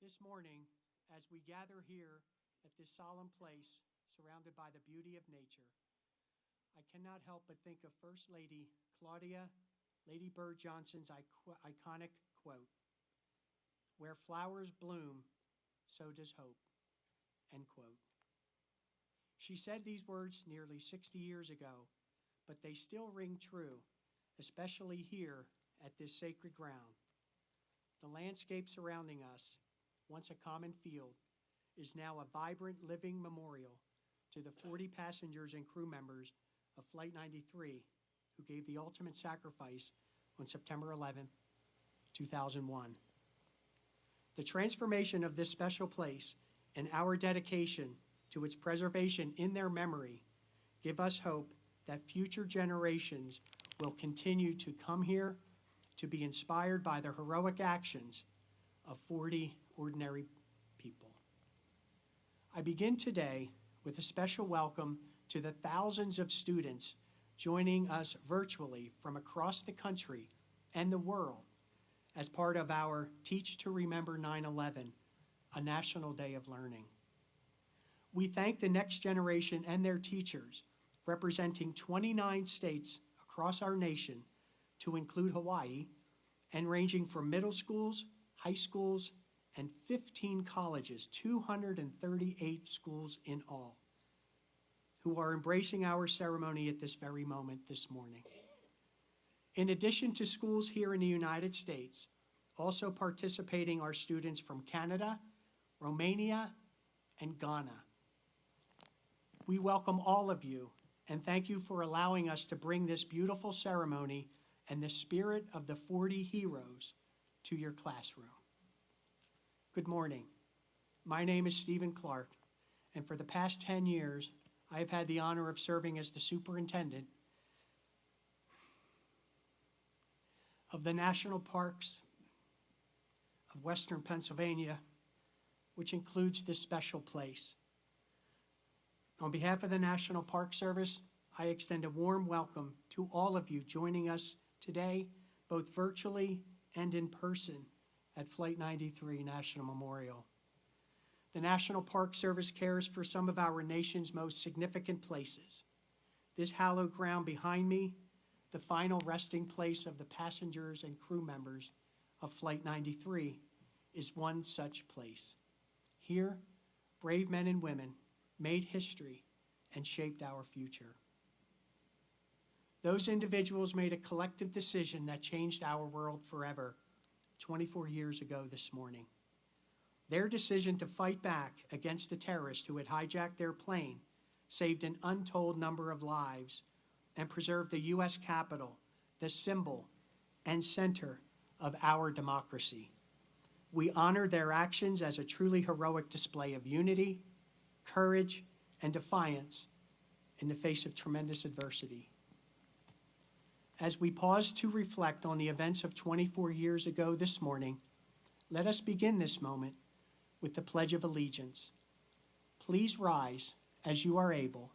This morning, as we gather here at this solemn place, surrounded by the beauty of nature, I cannot help but think of First Lady Claudia Lady Bird Johnson's iconic quote, "Where flowers bloom, so does hope," end quote. She said these words nearly 60 years ago, but they still ring true, especially here at this sacred ground. The landscape surrounding us, once a common field, is now a vibrant living memorial to the 40 passengers and crew members of Flight 93 who gave the ultimate sacrifice on September 11, 2001. The transformation of this special place and our dedication to its preservation in their memory give us hope that future generations will continue to come here to be inspired by the heroic actions of 40 ordinary people. I begin today with a special welcome to the thousands of students joining us virtually from across the country and the world as part of our Teach to Remember 9/11, a National Day of Learning. We thank the next generation and their teachers, representing 29 states across our nation, to include Hawaii, and ranging from middle schools, high schools, and 15 colleges, 238 schools in all, who are embracing our ceremony at this very moment this morning. In addition to schools here in the United States, also participating are students from Canada, Romania, and Ghana. We welcome all of you and thank you for allowing us to bring this beautiful ceremony and the spirit of the 40 heroes to your classroom. Good morning. My name is Stephen Clark, and for the past 10 years, I have had the honor of serving as the superintendent of the National Parks of Western Pennsylvania, which includes this special place. On behalf of the National Park Service, I extend a warm welcome to all of you joining us today, both virtually and in person at Flight 93 National Memorial. The National Park Service cares for some of our nation's most significant places. This hallowed ground behind me, the final resting place of the passengers and crew members of Flight 93, is one such place. Here, brave men and women made history and shaped our future. Those individuals made a collective decision that changed our world forever 24 years ago this morning. Their decision to fight back against the terrorists who had hijacked their plane saved an untold number of lives and preserved the U.S. Capitol, the symbol and center of our democracy. We honor their actions as a truly heroic display of unity, courage, and defiance in the face of tremendous adversity. As we pause to reflect on the events of 24 years ago this morning, let us begin this moment with the Pledge of Allegiance. Please rise as you are able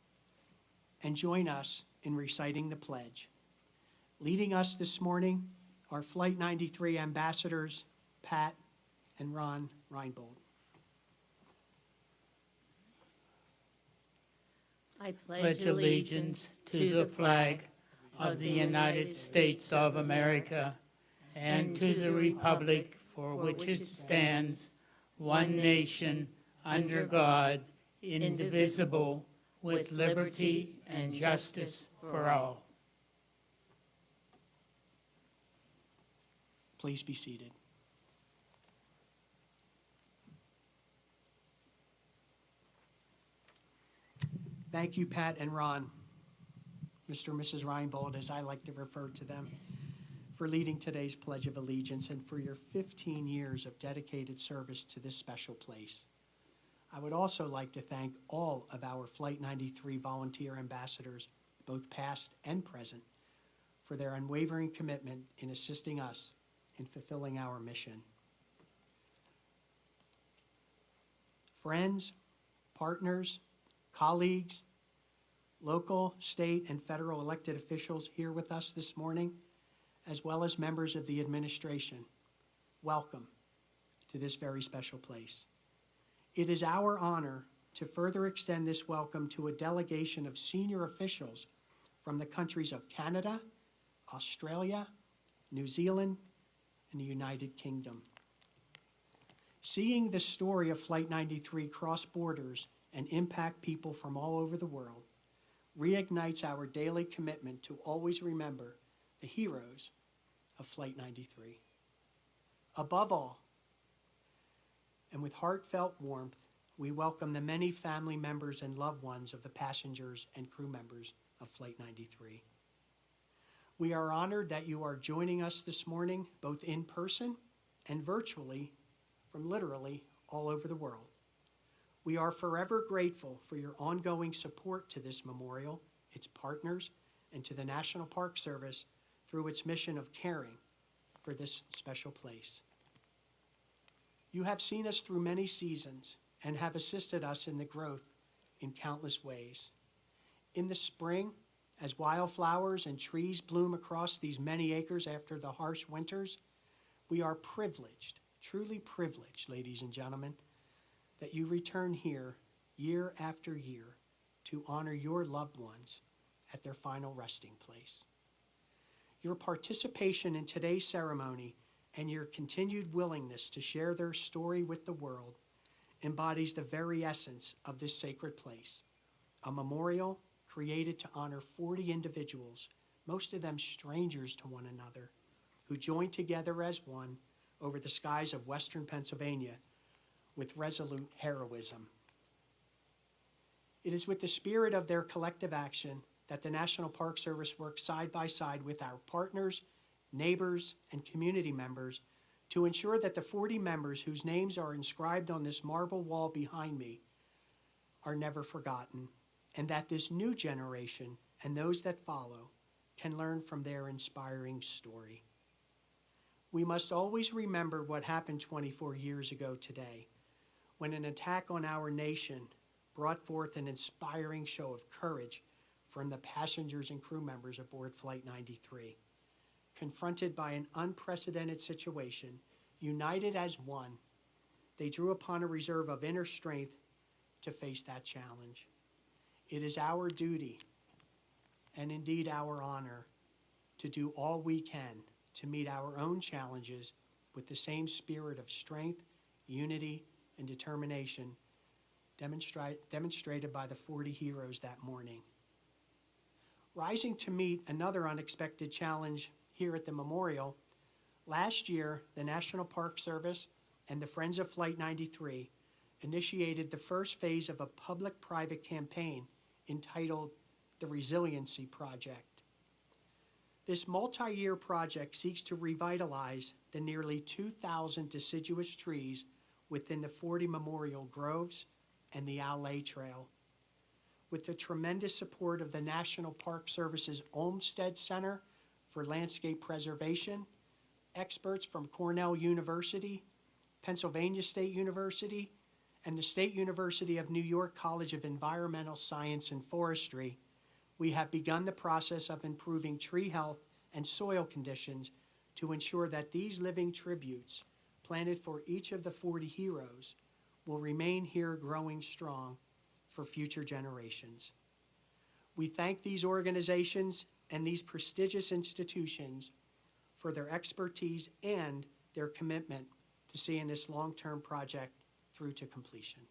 and join us in reciting the pledge. Leading us this morning are Flight 93 ambassadors, Pat and Ron Reinbold. I pledge allegiance to the flag of the United States of America and to the republic for which it stands, one nation, under God, indivisible, with liberty and justice for all. Please be seated. Thank you, Pat and Ron, Mr. and Mrs. Reinbold, as I like to refer to them, for leading today's Pledge of Allegiance and for your 15 years of dedicated service to this special place. I would also like to thank all of our Flight 93 volunteer ambassadors, both past and present, for their unwavering commitment in assisting us in fulfilling our mission. Friends, partners, colleagues, local, state, and federal elected officials here with us this morning, as well as members of the administration, welcome to this very special place. It is our honor to further extend this welcome to a delegation of senior officials from the countries of Canada, Australia, New Zealand, and the United Kingdom. Seeing the story of Flight 93 cross borders and impact people from all over the world reignites our daily commitment to always remember the heroes of Flight 93. Above all, and with heartfelt warmth, we welcome the many family members and loved ones of the passengers and crew members of Flight 93. We are honored that you are joining us this morning, both in person and virtually, from literally all over the world. We are forever grateful for your ongoing support to this memorial, its partners, and to the National Park Service through its mission of caring for this special place. You have seen us through many seasons and have assisted us in the growth in countless ways. In the spring, as wildflowers and trees bloom across these many acres after the harsh winters, we are privileged, truly privileged, ladies and gentlemen, that you return here year after year to honor your loved ones at their final resting place. Your participation in today's ceremony and your continued willingness to share their story with the world embodies the very essence of this sacred place, a memorial created to honor 40 individuals, most of them strangers to one another, who joined together as one over the skies of western Pennsylvania with resolute heroism. It is with the spirit of their collective action that the National Park Service works side by side with our partners, neighbors, and community members to ensure that the 40 members whose names are inscribed on this marble wall behind me are never forgotten, and that this new generation and those that follow can learn from their inspiring story. We must always remember what happened 24 years ago today, when an attack on our nation brought forth an inspiring show of courage from the passengers and crew members aboard Flight 93. Confronted by an unprecedented situation, united as one, they drew upon a reserve of inner strength to face that challenge. It is our duty, and indeed our honor, to do all we can to meet our own challenges with the same spirit of strength, unity, and determination demonstrated by the 40 heroes that morning. Rising to meet another unexpected challenge here at the memorial, last year the National Park Service and the Friends of Flight 93 initiated the first phase of a public-private campaign entitled the Resiliency Project. This multi-year project seeks to revitalize the nearly 2,000 deciduous trees within the 40 memorial groves and the Alley Trail. With the tremendous support of the National Park Service's Olmsted Center for Landscape Preservation, experts from Cornell University, Pennsylvania State University, and the State University of New York College of Environmental Science and Forestry, we have begun the process of improving tree health and soil conditions to ensure that these living tributes planted for each of the 40 heroes will remain here growing strong for future generations. We thank these organizations and these prestigious institutions for their expertise and their commitment to seeing this long-term project through to completion.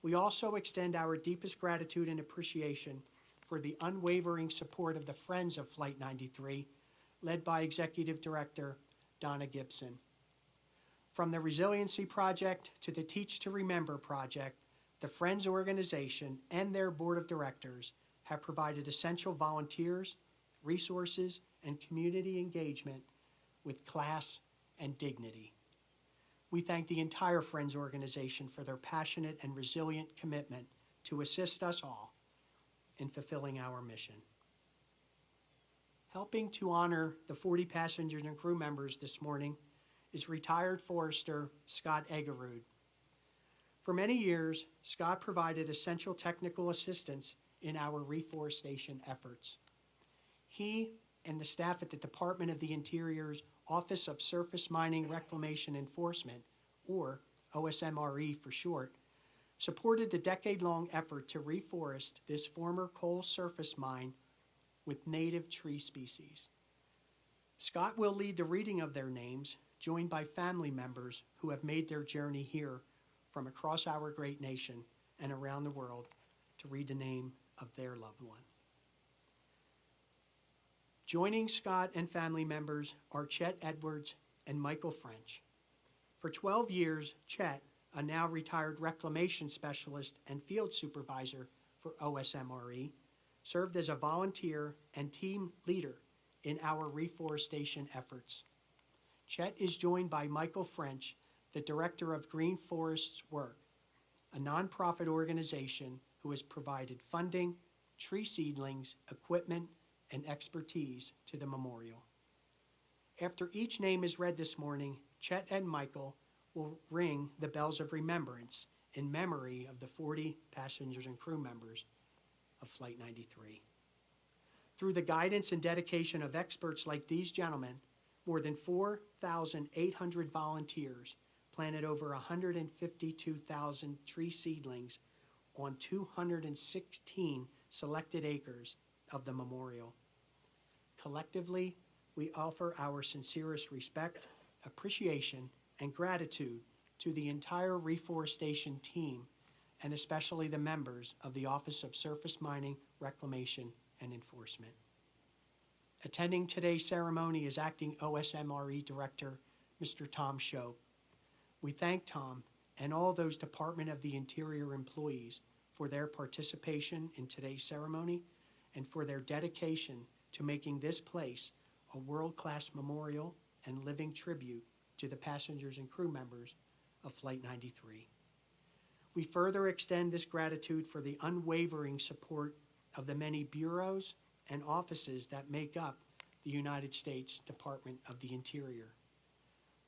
We also extend our deepest gratitude and appreciation for the unwavering support of the Friends of Flight 93, led by Executive Director Donna Gibson. From the Resiliency Project to the Teach to Remember Project, the Friends organization and their board of directors have provided essential volunteers, resources, and community engagement with class and dignity. We thank the entire Friends organization for their passionate and resilient commitment to assist us all in fulfilling our mission. Helping to honor the 40 passengers and crew members this morning is retired forester Scott Egerud. For many years, Scott provided essential technical assistance in our reforestation efforts. He and the staff at the Department of the Interior's Office of Surface Mining Reclamation Enforcement, or OSMRE for short, supported the decade-long effort to reforest this former coal surface mine with native tree species. Scott will lead the reading of their names, joined by family members who have made their journey here from across our great nation and around the world to read the name of their loved one. Joining Scott and family members are Chet Edwards and Michael French. For 12 years, Chet, a now retired reclamation specialist and field supervisor for OSMRE, served as a volunteer and team leader in our reforestation efforts. Chet is joined by Michael French, the director of Green Forests Work, a nonprofit organization who has provided funding, tree seedlings, equipment, and expertise to the memorial. After each name is read this morning, Chet and Michael will ring the bells of remembrance in memory of the 40 passengers and crew members of Flight 93. Through the guidance and dedication of experts like these gentlemen, more than 4,800 volunteers planted over 152,000 tree seedlings on 216 selected acres of the memorial. Collectively, we offer our sincerest respect, appreciation, and gratitude to the entire reforestation team, and especially the members of the Office of Surface Mining, Reclamation, and Enforcement. Attending today's ceremony is Acting OSMRE Director, Mr. Tom Shope. We thank Tom and all those Department of the Interior employees for their participation in today's ceremony and for their dedication to making this place a world-class memorial and living tribute to the passengers and crew members of Flight 93. We further extend this gratitude for the unwavering support of the many bureaus and offices that make up the United States Department of the Interior.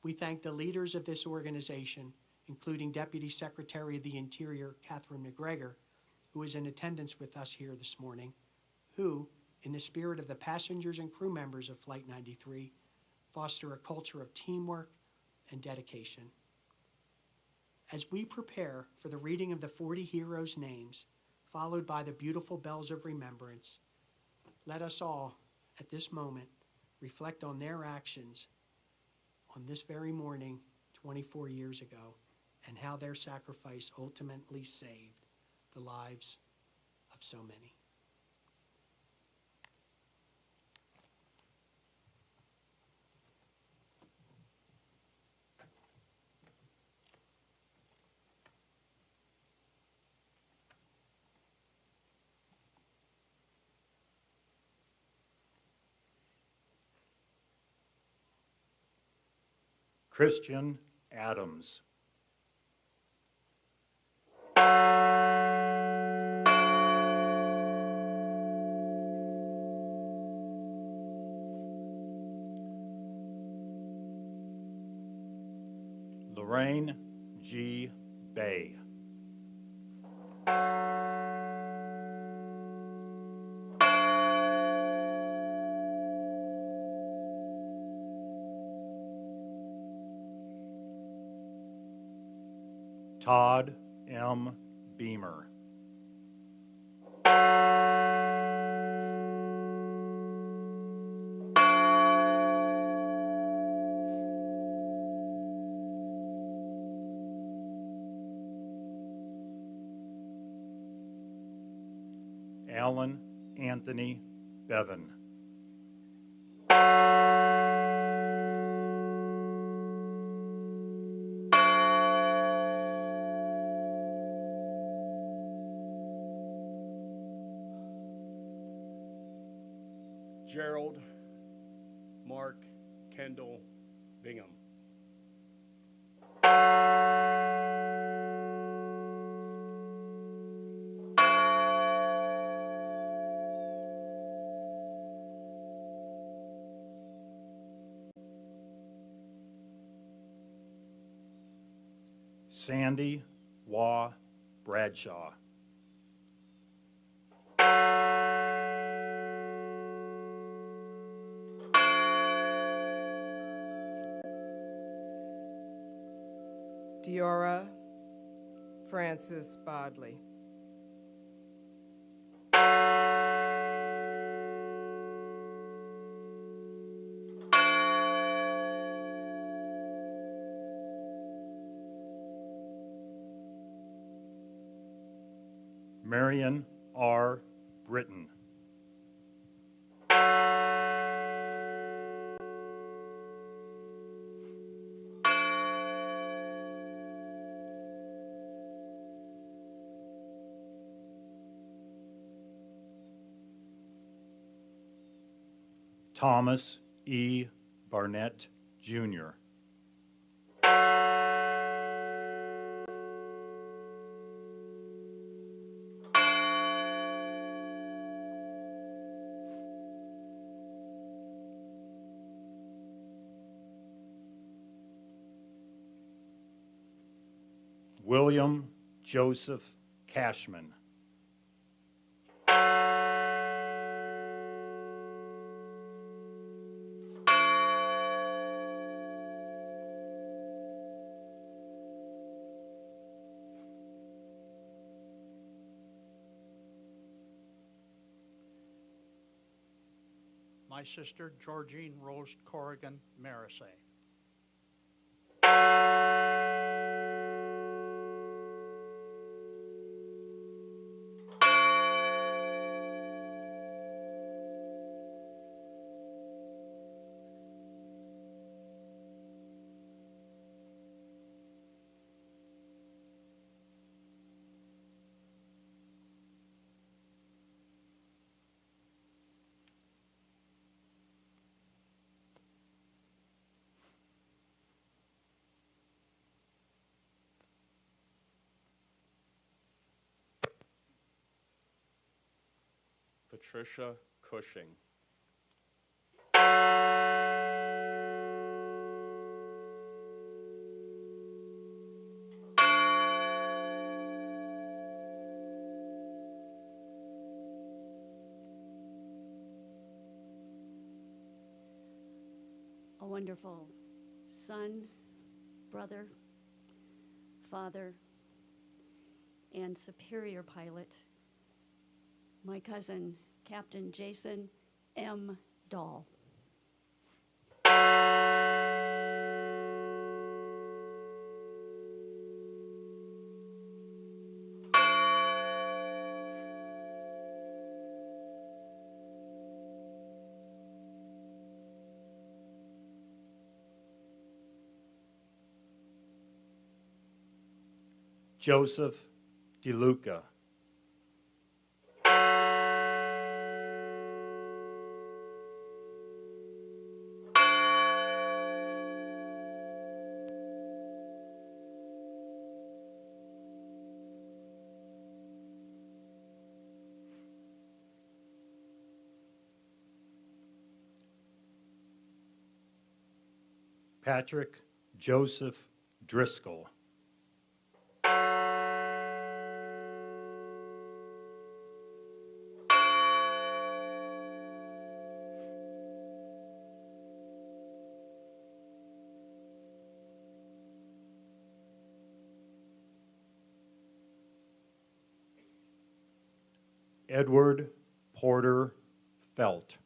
We thank the leaders of this organization, including Deputy Secretary of the Interior, Catherine McGregor, who is in attendance with us here this morning, who, in the spirit of the passengers and crew members of Flight 93, foster a culture of teamwork and dedication. As we prepare for the reading of the 40 heroes' names, followed by the beautiful bells of remembrance, let us all, at this moment, reflect on their actions on this very morning 24 years ago and how their sacrifice ultimately saved the lives of so many. Christian Adams. Lorraine G. Bay. Todd M. Beamer. Alan Anthony Bevan. Gerald Mark Kendall Bingham. Sandy Waugh Bradshaw. Diora Frances Bodley. Marion R. Britton. Thomas E. Barnett, Jr. William Joseph Cashman. My sister, Georgine Rose Corrigan Marisay. Patricia Cushing. A wonderful son, brother, father, and superior pilot, my cousin, Captain Jason M. Dahl. Joseph DeLuca. Patrick Joseph Driscoll. Edward Porter Felt.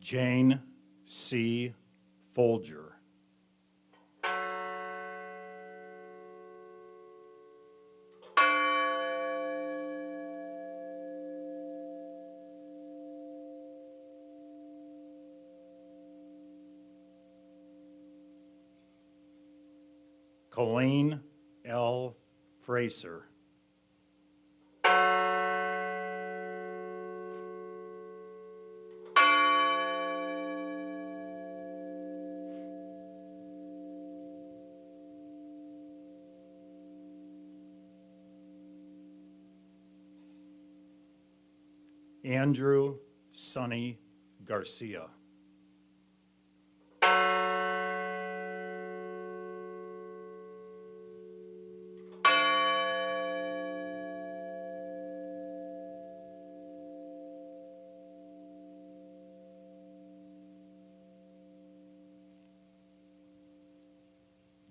Jane C. Folger. Colleen L. Fraser. Andrew Sonny Garcia.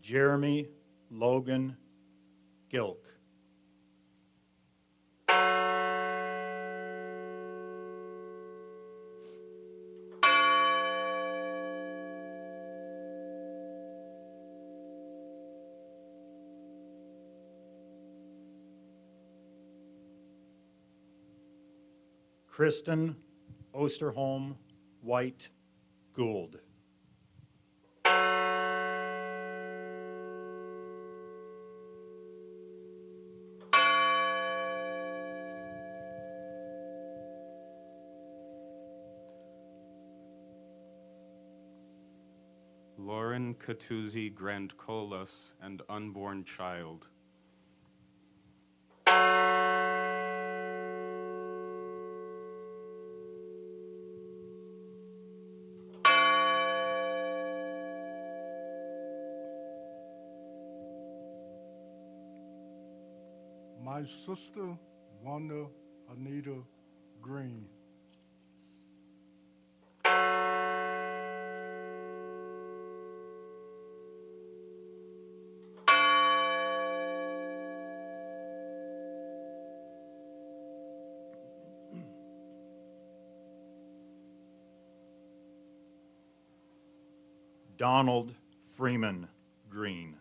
Jeremy Logan Gilk. Kristen Osterholm White Gould. Lauren Catuzzi Grandcolas and unborn child. My sister, Wanda Anita Green. Donald Freeman Green.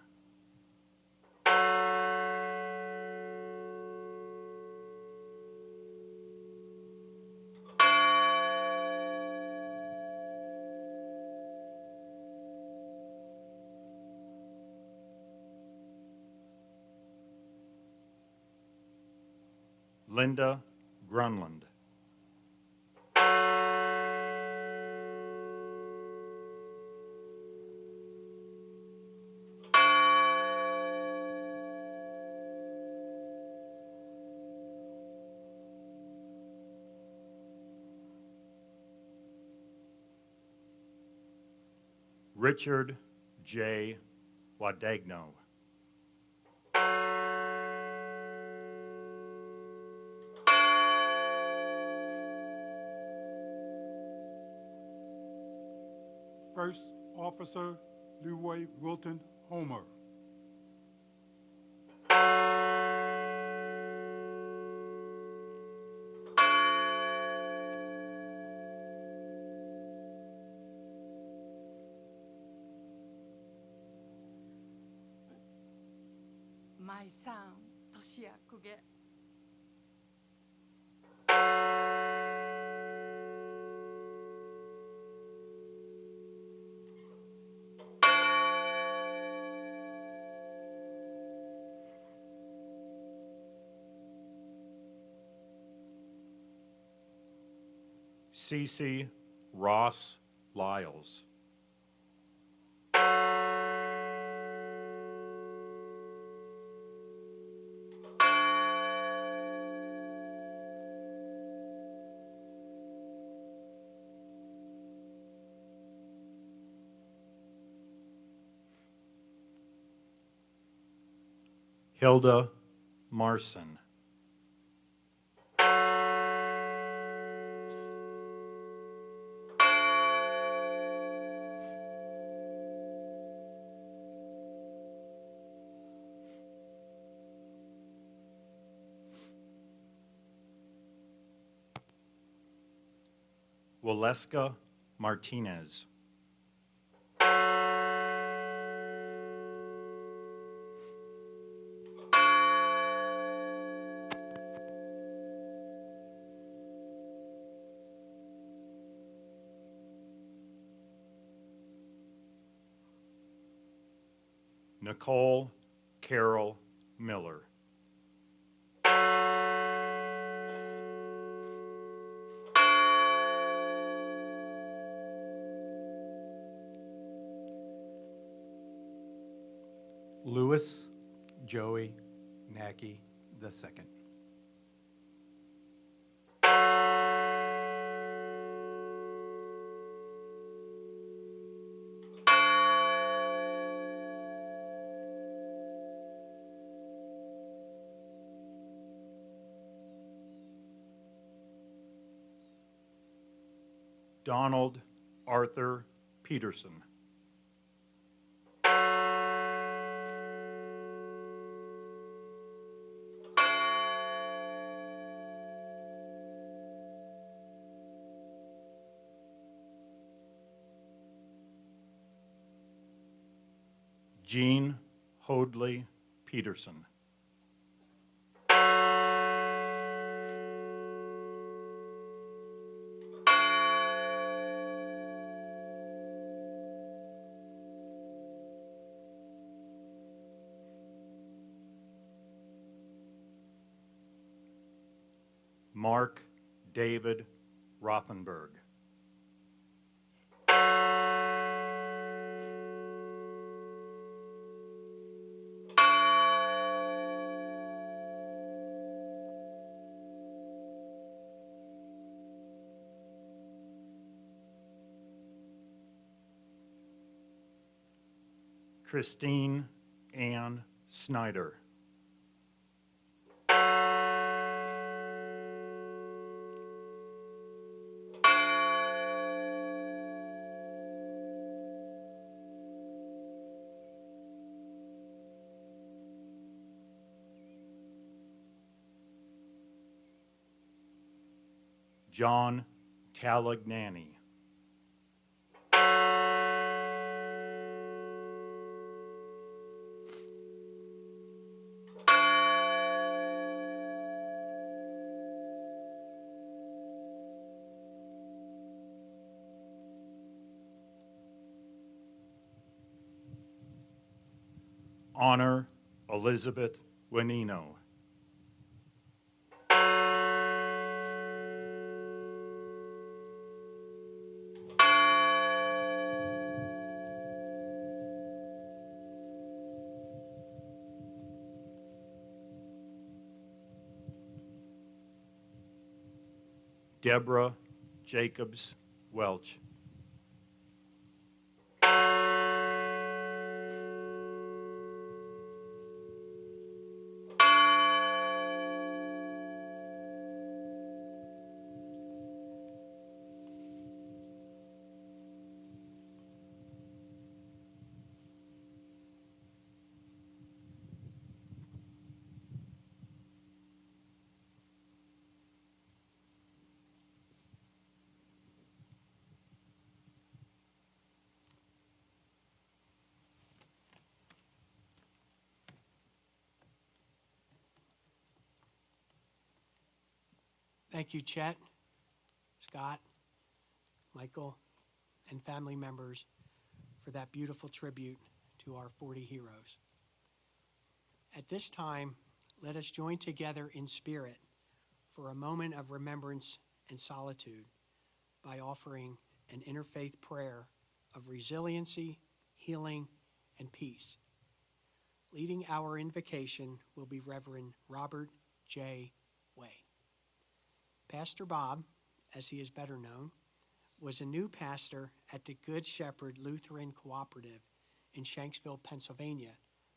Linda Grunland. Richard J. Wadagno. First Officer Leroy Wilton Homer. My son, Toshia Kuge. Cece Ross Lyles. Hilda Marson. Waleska Martinez. Nicole Carol Miller. Louis Joey Nacky II. Donald Arthur Peterson. Jean Hoadley Peterson. Mark David Rothenberg. Christine Ann Snyder. John Talagnani. Honor Elizabeth Wenino. Deborah Jacobs Welch. Thank you, Chet, Scott, Michael, and family members for that beautiful tribute to our 40 heroes. At this time, let us join together in spirit for a moment of remembrance and solitude by offering an interfaith prayer of resiliency, healing, and peace. Leading our invocation will be Reverend Robert J. Way. Pastor Bob, as he is better known, was a new pastor at the Good Shepherd Lutheran Cooperative in Shanksville, Pennsylvania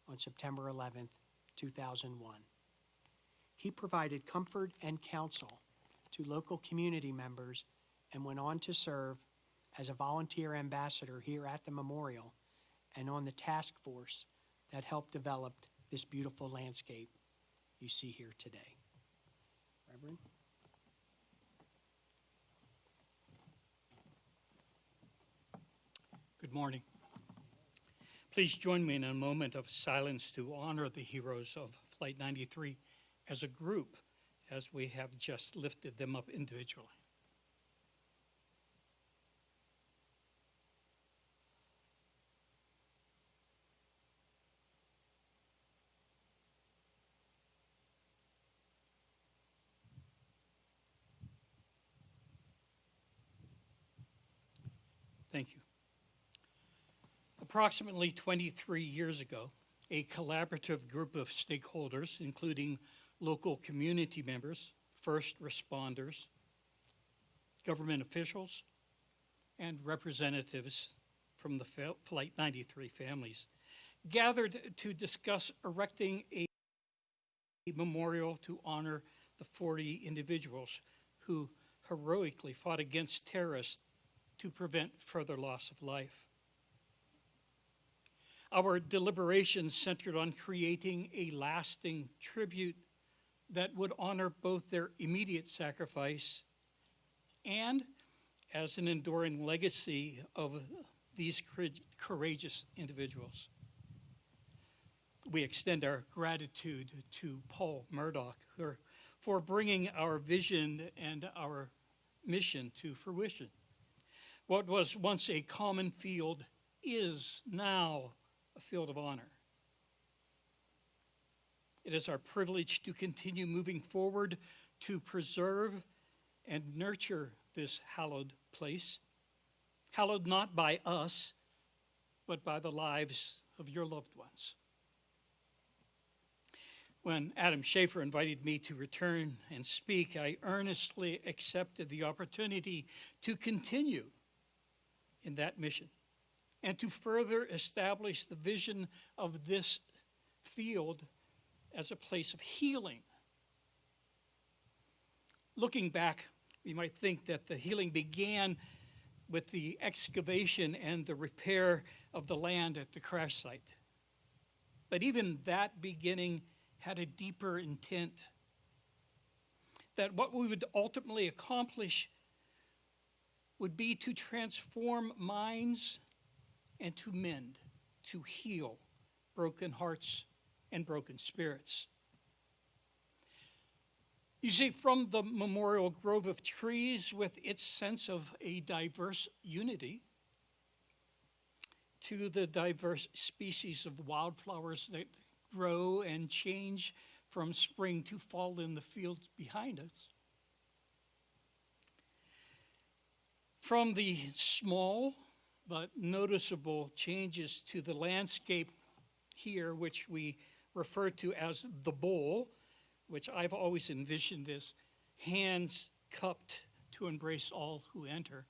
on September 11th, 2001. He provided comfort and counsel to local community members and went on to serve as a volunteer ambassador here at the memorial and on the task force that helped develop this beautiful landscape you see here today. Reverend? Good morning. Please join me in a moment of silence to honor the heroes of Flight 93 as a group, as we have just lifted them up individually. Thank you. Approximately 23 years ago, a collaborative group of stakeholders, including local community members, first responders, government officials, and representatives from the Flight 93 families, gathered to discuss erecting a memorial to honor the 40 individuals who heroically fought against terrorists to prevent further loss of life. Our deliberations centered on creating a lasting tribute that would honor both their immediate sacrifice and as an enduring legacy of these courageous individuals. We extend our gratitude to Paul Murdoch for bringing our vision and our mission to fruition. What was once a common field is now a field of honor. It is our privilege to continue moving forward to preserve and nurture this hallowed place, hallowed not by us, but by the lives of your loved ones. When Adam Schaefer invited me to return and speak, I earnestly accepted the opportunity to continue in that mission and to further establish the vision of this field as a place of healing. Looking back, we might think that the healing began with the excavation and the repair of the land at the crash site. But even that beginning had a deeper intent, that what we would ultimately accomplish would be to transform minds and to mend, to heal broken hearts and broken spirits. You see, from the memorial grove of trees with its sense of a diverse unity to the diverse species of wildflowers that grow and change from spring to fall in the fields behind us, from the small but noticeable changes to the landscape here, which we refer to as the bowl, which I've always envisioned as hands cupped to embrace all who enter,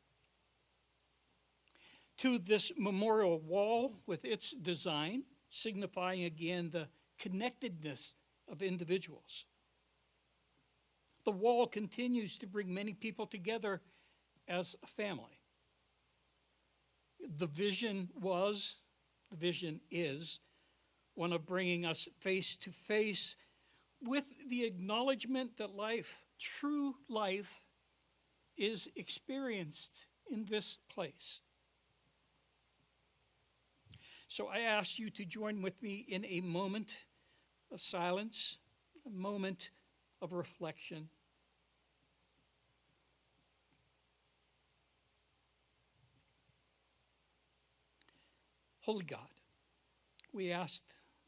to this memorial wall with its design, signifying again the connectedness of individuals. The wall continues to bring many people together as a family. The vision is one of bringing us face to face with the acknowledgement that life, true life, is experienced in this place. So I ask you to join with me in a moment of silence, a moment of reflection. Holy God, we ask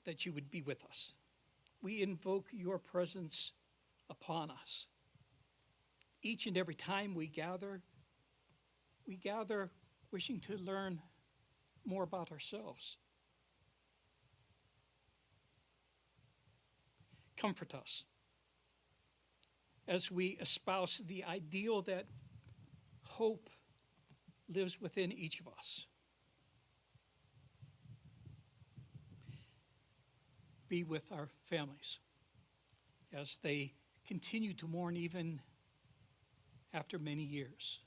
that you would be with us. We invoke your presence upon us. Each and every time we gather wishing to learn more about ourselves. Comfort us as we espouse the ideal that hope lives within each of us. Be with our families as they continue to mourn even after many years,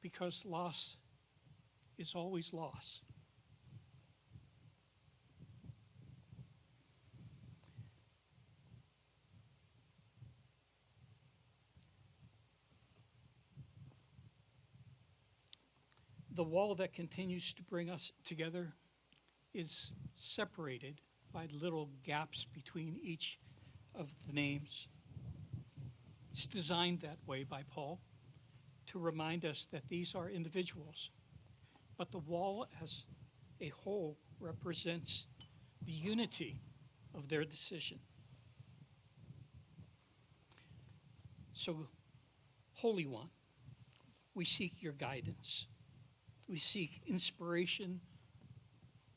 because loss is always loss. The wall that continues to bring us together is separated by little gaps between each of the names. It's designed that way by Paul to remind us that these are individuals, but the wall as a whole represents the unity of their decision. So, Holy One, we seek your guidance. We seek inspiration,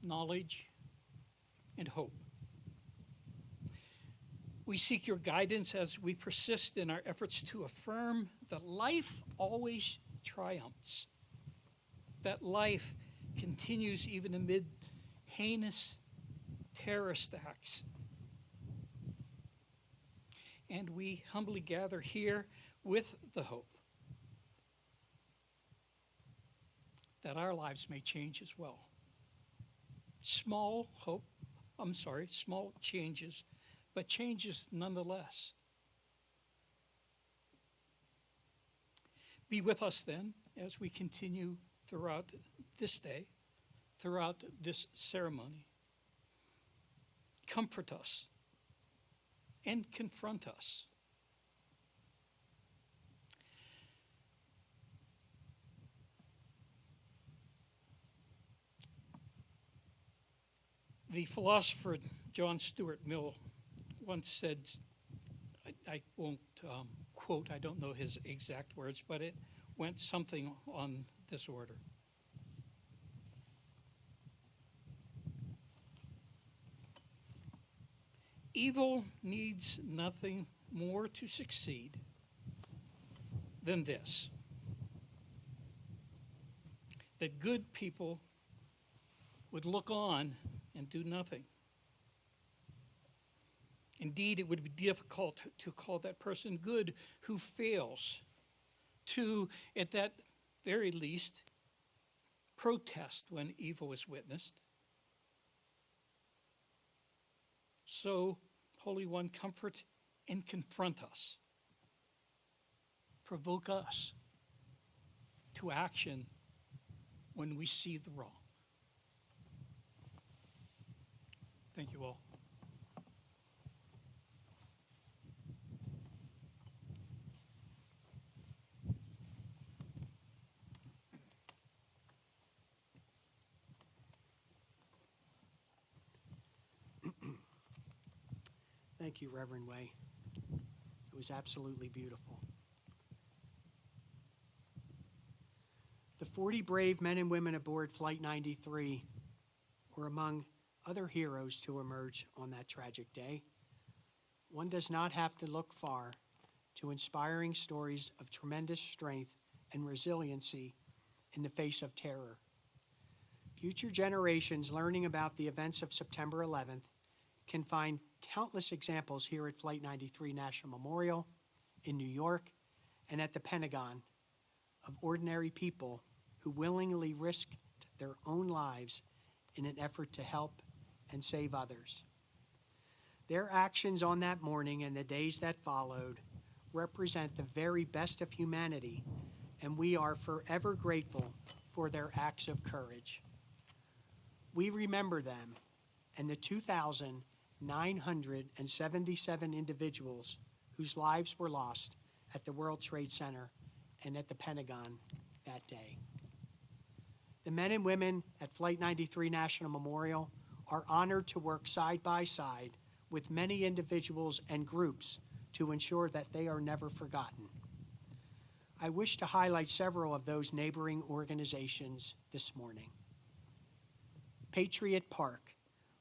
knowledge, and hope. We seek your guidance as we persist in our efforts to affirm that life always triumphs, that life continues even amid heinous terrorist acts. And we humbly gather here with the hope that our lives may change as well. Small changes, but changes nonetheless. Be with us then as we continue throughout this day, throughout this ceremony. comfort us and confront us. The philosopher John Stuart Mill once said, I won't quote, I don't know his exact words, but it went something on this order. Evil needs nothing more to succeed than this: that good people would look on and do nothing. Indeed, it would be difficult to call that person good who fails to, at that very least, protest when evil is witnessed. So, Holy One, comfort and confront us. Provoke us to action when we see the wrong. Thank you all. Thank you, Reverend Way. It was absolutely beautiful. The 40 brave men and women aboard Flight 93 were among other heroes to emerge on that tragic day. One does not have to look far to inspiring stories of tremendous strength and resiliency in the face of terror. Future generations learning about the events of September 11th can find countless examples here at Flight 93 National Memorial, in New York, and at the Pentagon of ordinary people who willingly risked their own lives in an effort to help and save others. Their actions on that morning and the days that followed represent the very best of humanity, and we are forever grateful for their acts of courage. We remember them and the 2,977 individuals whose lives were lost at the World Trade Center and at the Pentagon that day. The men and women at Flight 93 National Memorial are honored to work side by side with many individuals and groups to ensure that they are never forgotten. I wish to highlight several of those neighboring organizations this morning. Patriot Park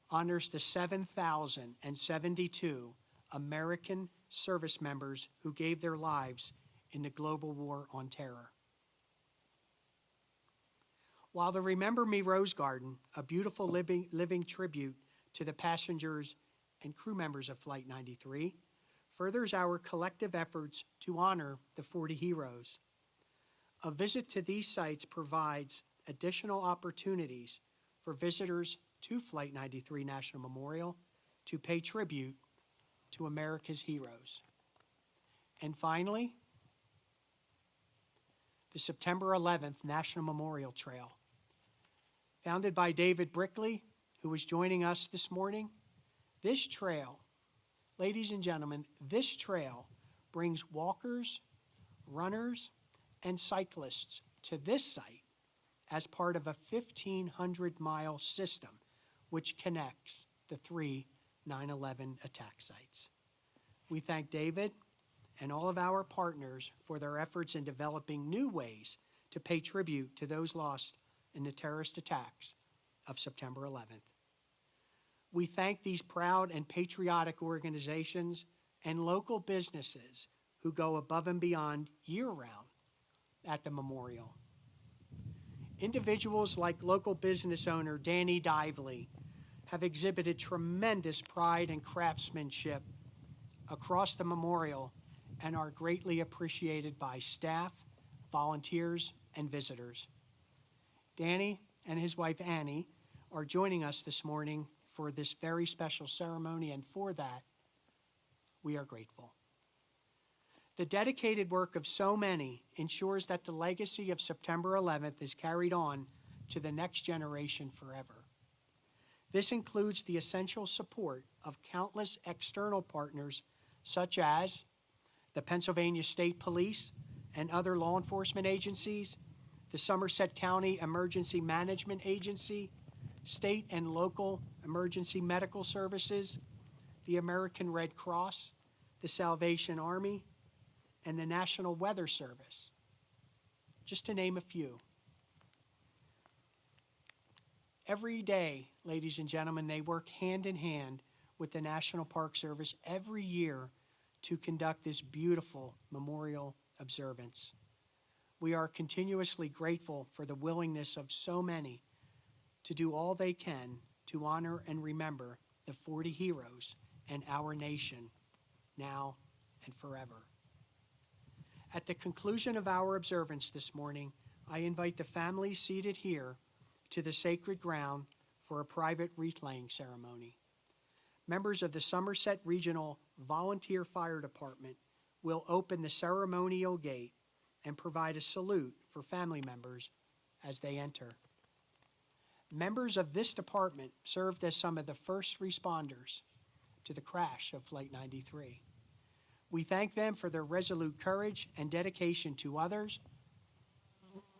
honors the 7,072 American service members who gave their lives in the global war on terror. While the Remember Me Rose Garden, a beautiful living tribute to the passengers and crew members of Flight 93, furthers our collective efforts to honor the 40 heroes. A visit to these sites provides additional opportunities for visitors to Flight 93 National Memorial to pay tribute to America's heroes. And finally, the September 11th National Memorial Trail. Founded by David Brickley, who is joining us this morning, this trail, ladies and gentlemen, this trail brings walkers, runners, and cyclists to this site as part of a 1,500-mile system which connects the three 9/11 attack sites. We thank David and all of our partners for their efforts in developing new ways to pay tribute to those lost in the terrorist attacks of September 11th. We thank these proud and patriotic organizations and local businesses who go above and beyond year-round at the memorial. Individuals like local business owner Danny Dively have exhibited tremendous pride and craftsmanship across the memorial and are greatly appreciated by staff, volunteers, and visitors. Danny and his wife Annie are joining us this morning for this very special ceremony, and for that, we are grateful. The dedicated work of so many ensures that the legacy of September 11th is carried on to the next generation forever. This includes the essential support of countless external partners such as the Pennsylvania State Police and other law enforcement agencies, the Somerset County Emergency Management Agency, state and local emergency medical services, the American Red Cross, the Salvation Army, and the National Weather Service, just to name a few. Every day, ladies and gentlemen, they work hand in hand with the National Park Service every year to conduct this beautiful memorial observance. We are continuously grateful for the willingness of so many to do all they can to honor and remember the 40 heroes and our nation, now and forever. At the conclusion of our observance this morning, I invite the families seated here to the sacred ground for a private wreath-laying ceremony. Members of the Somerset Regional Volunteer Fire Department will open the ceremonial gate and provide a salute for family members as they enter. Members of this department served as some of the first responders to the crash of Flight 93. We thank them for their resolute courage and dedication to others,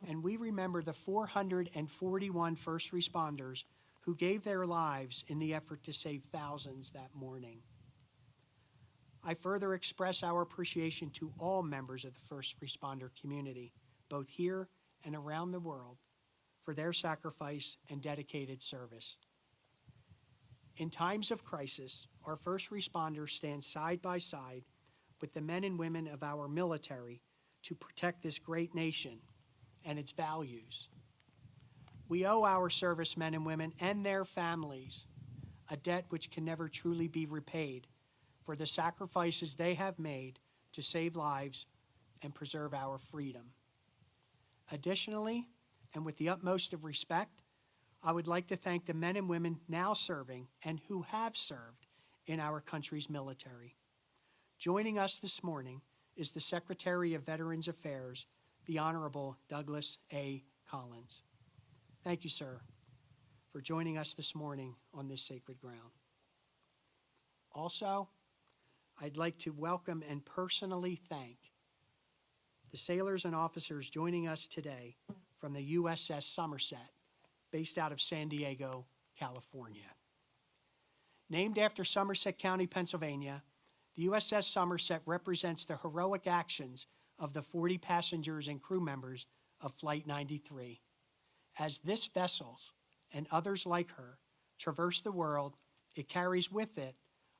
and we remember the 441 first responders who gave their lives in the effort to save thousands that morning. I further express our appreciation to all members of the first responder community, both here and around the world, for their sacrifice and dedicated service. In times of crisis, our first responders stand side by side with the men and women of our military to protect this great nation and its values. We owe our servicemen and women and their families a debt which can never truly be repaid for the sacrifices they have made to save lives and preserve our freedom. Additionally, and with the utmost of respect, I would like to thank the men and women now serving and who have served in our country's military. Joining us this morning is the Secretary of Veterans Affairs, the Honorable Douglas A. Collins. Thank you, sir, for joining us this morning on this sacred ground. Also, I'd like to welcome and personally thank the sailors and officers joining us today from the USS Somerset, based out of San Diego, California. Named after Somerset County, Pennsylvania, the USS Somerset represents the heroic actions of the 40 passengers and crew members of Flight 93. As this vessel and others like her traverse the world, it carries with it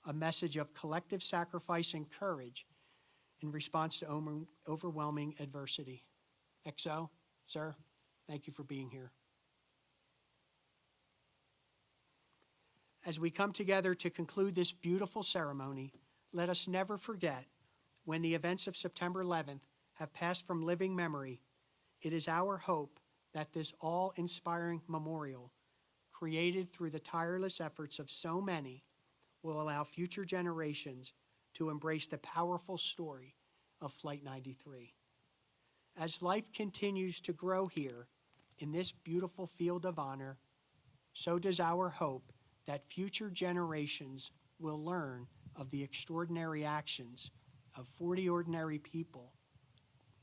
a message of collective sacrifice and courage in response to overwhelming adversity. XO, sir, thank you for being here. As we come together to conclude this beautiful ceremony, let us never forget when the events of September 11th have passed from living memory, it is our hope that this awe-inspiring memorial, created through the tireless efforts of so many, will allow future generations to embrace the powerful story of Flight 93. As life continues to grow here in this beautiful field of honor, so does our hope that future generations will learn of the extraordinary actions of 40 ordinary people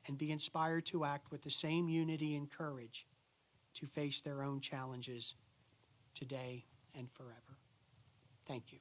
and be inspired to act with the same unity and courage to face their own challenges today and forever. Thank you.